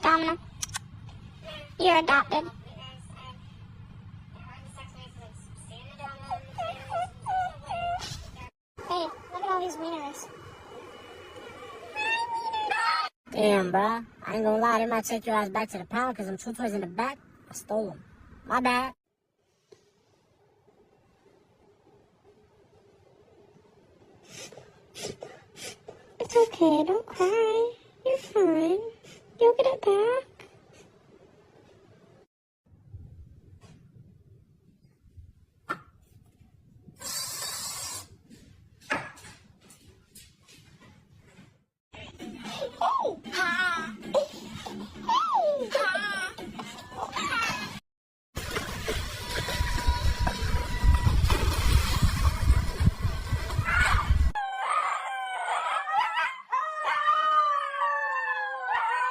Domino, you're adopted. Hey, look at all these wieners. Damn, bruh. I ain't gonna lie, they might take your ass back to the pound because them two toys in the back, I stole them. My bad. It's okay, don't cry. You're fine. You'll get it back. Hi.